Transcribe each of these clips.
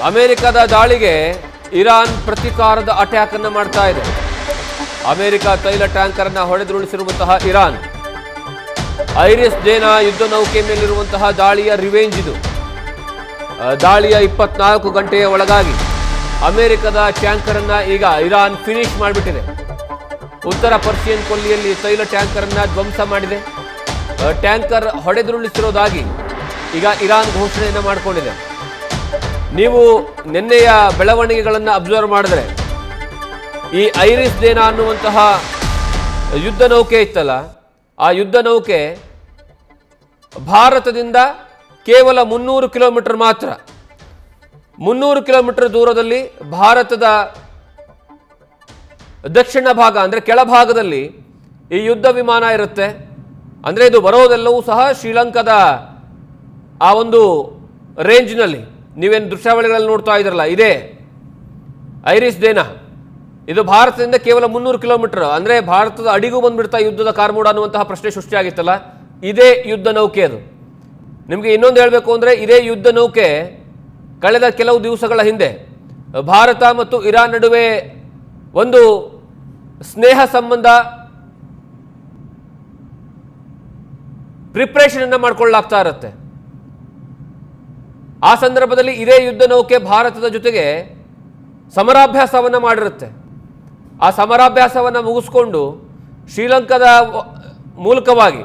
ಅಮೆರಿಕದ ದಾಳಿಗೆ Iran ಪ್ರತೀಕಾರದ attack ಅನ್ನು ಮಾಡ್ತಾ ಇದೆ. ಅಮೆರಿಕ ತೈಲ ಟ್ಯಾಂಕರ್ ಅನ್ನು ಹೊಡೆದುರುಳಿಸಿರುವಂತಹ ಇರಾನ್ ಐರಿಸ್ ಡೇನಾ ಯುದ್ಧ ನೌಕೆ ಮೇಲಿರುವಂತಹ ದಾಳಿಯ ರಿವೆಂಜ್ ಇದು. ದಾಳಿಯ 24 ಗಂಟೆಯ ಒಳಗಾಗಿ ಅಮೆರಿಕದ ಟ್ಯಾಂಕರ್ ಅನ್ನ ಈಗ ಇರಾನ್ ಫಿನಿಶ್ ಮಾಡಿಬಿಟ್ಟಿದೆ. ಉತ್ತರ ಪರ್ಷಿಯನ್ ಕೊಲ್ಲಿಯಲ್ಲಿ ತೈಲ ಟ್ಯಾಂಕರ್ ಅನ್ನ ಧ್ವಂಸ ಮಾಡಿದೆ. ಟ್ಯಾಂಕರ್ ಹೊಡೆದುರುಳಿಸಿರೋದಾಗಿ ಈಗ ಇರಾನ್ ಘೋಷಣೆಯನ್ನು ಮಾಡಿಕೊಂಡಿದೆ. ನೀವು ನಿನ್ನೆಯ ಬೆಳವಣಿಗೆಗಳನ್ನು ಅಬ್ಸರ್ವ್ ಮಾಡಿದ್ರೆ ಈ ಐರಿಸ್ ಡೇನಾ ಅನ್ನುವಂತಹ ಯುದ್ಧ ನೌಕೆ ಇತ್ತಲ್ಲ, ಆ ಯುದ್ಧ ನೌಕೆ ಭಾರತದಿಂದ ಕೇವಲ 300 ಕಿಲೋಮೀಟರ್ ಮಾತ್ರ, 300 ಕಿಲೋಮೀಟರ್ ದೂರದಲ್ಲಿ ಭಾರತದ ದಕ್ಷಿಣ ಭಾಗ ಅಂದರೆ ಕೆಳಭಾಗದಲ್ಲಿ ಈ ಯುದ್ಧ ವಿಮಾನ ಇರುತ್ತೆ. ಅಂದರೆ ಇದು ಬರೋದೆಲ್ಲವೂ ಸಹ ಶ್ರೀಲಂಕಾದ ಆ ಒಂದು ರೇಂಜ್ನಲ್ಲಿ ನೀವೇನು ದೃಶ್ಯಾವಳಿಗಳಲ್ಲಿ ನೋಡ್ತಾ ಇದ್ರಲ್ಲ, ಇದೇ ಐರಿಸ್ ಡೇನಾ. ಇದು ಭಾರತದಿಂದ ಕೇವಲ 300 ಕಿಲೋಮೀಟರ್, ಅಂದರೆ ಭಾರತದ ಅಡಿಗೂ ಬಂದ್ಬಿಡ್ತಾ ಯುದ್ಧದ ಕಾರ್ಮೋಡ ಅನ್ನುವಂತಹ ಪ್ರಶ್ನೆ ಸೃಷ್ಟಿಯಾಗಿತ್ತಲ್ಲ, ಇದೇ ಯುದ್ಧ ನೌಕೆ ಅದು. ನಿಮಗೆ ಇನ್ನೊಂದು ಹೇಳಬೇಕು ಅಂದರೆ ಇದೇ ಯುದ್ಧ ನೌಕೆ ಕಳೆದ ಕೆಲವು ದಿವಸಗಳ ಹಿಂದೆ ಭಾರತ ಮತ್ತು ಇರಾನ್ ನಡುವೆ ಒಂದು ಸ್ನೇಹ ಸಂಬಂಧ ಪ್ರಿಪ್ರೇಷನ್ ಅನ್ನು ಮಾಡ್ಕೊಳ್ಳಲಾಗ್ತಾ ಇರುತ್ತೆ. ಆ ಸಂದರ್ಭದಲ್ಲಿ ಇದೇ ಯುದ್ಧ ನೌಕೆ ಭಾರತದ ಜೊತೆಗೆ ಸಮರಾಭ್ಯಾಸವನ್ನು ಮಾಡಿರುತ್ತೆ. ಆ ಸಮರಾಭ್ಯಾಸವನ್ನು ಮುಗಿಸ್ಕೊಂಡು ಶ್ರೀಲಂಕಾದ ಮೂಲಕವಾಗಿ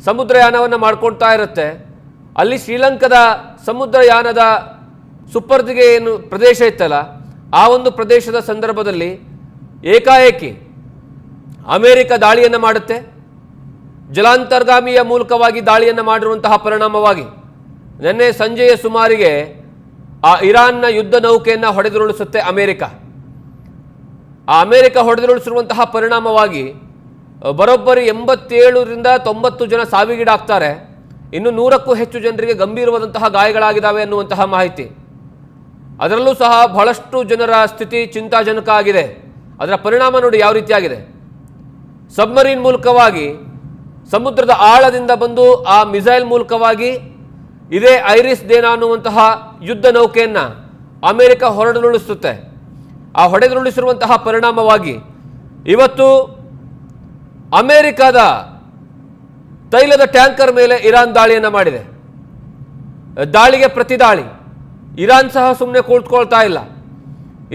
ಸಮುದ್ರಯಾನವನ್ನು ಮಾಡ್ಕೊಳ್ತಾ ಇರುತ್ತೆ. ಅಲ್ಲಿ ಶ್ರೀಲಂಕಾದ ಸಮುದ್ರಯಾನದ ಸುಪರ್ದಿಗೆ ಏನು ಪ್ರದೇಶ ಇತ್ತಲ್ಲ, ಆ ಒಂದು ಪ್ರದೇಶದ ಸಂದರ್ಭದಲ್ಲಿ ಏಕಾಏಕಿ ಅಮೆರಿಕ ದಾಳಿಯನ್ನು ಮಾಡುತ್ತೆ. ಜಲಾಂತರ್ಗಾಮಿಯ ಮೂಲಕವಾಗಿ ದಾಳಿಯನ್ನು ಮಾಡಿರುವಂತಹ ಪರಿಣಾಮವಾಗಿ ನಿನ್ನೆ ಸಂಜೆಯ ಸುಮಾರಿಗೆ ಆ ಇರಾನ್ನ ಯುದ್ಧ ನೌಕೆಯನ್ನು ಹೊಡೆದುರುಳಿಸುತ್ತೆ ಅಮೆರಿಕ. ಆ ಅಮೆರಿಕ ಹೊಡೆದುರುಳಿಸಿರುವಂತಹ ಪರಿಣಾಮವಾಗಿ ಬರೋಬ್ಬರಿ 87ರಿಂದ 90 ಜನ ಸಾವಿಗೀಡಾಗ್ತಾರೆ. ಇನ್ನು 100ಕ್ಕೂ ಹೆಚ್ಚು ಜನರಿಗೆ ಗಂಭೀರವಾದಂತಹ ಗಾಯಗಳಾಗಿದ್ದಾವೆ ಅನ್ನುವಂತಹ ಮಾಹಿತಿ. ಅದರಲ್ಲೂ ಸಹ ಬಹಳಷ್ಟು ಜನರ ಸ್ಥಿತಿ ಚಿಂತಾಜನಕ ಆಗಿದೆ. ಅದರ ಪರಿಣಾಮ ನೋಡಿ ಯಾವ ರೀತಿಯಾಗಿದೆ. ಸಬ್ಮರೀನ್ ಮೂಲಕವಾಗಿ ಸಮುದ್ರದ ಆಳದಿಂದ ಬಂದು ಆ ಮಿಸೈಲ್ ಮೂಲಕವಾಗಿ ಇದೇ ಐರಿಸ್ ಡೇನಾ ಅನ್ನುವಂತಹ ಯುದ್ಧ ನೌಕೆಯನ್ನು ಅಮೆರಿಕ ಹೊಡೆದುರುಳಿಸುತ್ತೆ. ಆ ಹೊಡೆದುರುಳಿಸಿರುವಂತಹ ಪರಿಣಾಮವಾಗಿ ಇವತ್ತು ಅಮೆರಿಕದ ತೈಲದ ಟ್ಯಾಂಕರ್ ಮೇಲೆ ಇರಾನ್ ದಾಳಿಯನ್ನು ಮಾಡಿದೆ. ದಾಳಿಗೆ ಪ್ರತಿ ದಾಳಿ. ಇರಾನ್ ಸಹ ಸುಮ್ಮನೆ ಕೂತ್ಕೊಳ್ತಾ ಇಲ್ಲ.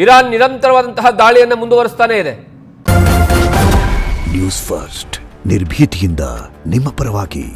ಇರಾನ್ ನಿರಂತರವಾದಂತಹ ದಾಳಿಯನ್ನು ಮುಂದುವರಿಸ್ತಾನೆ ಇದೆ. ನ್ಯೂಸ್ ಫಸ್ಟ್ ನಿರ್ಭೀತಿಯಿಂದ ನಿಮ್ಮ ಪರವಾಗಿ.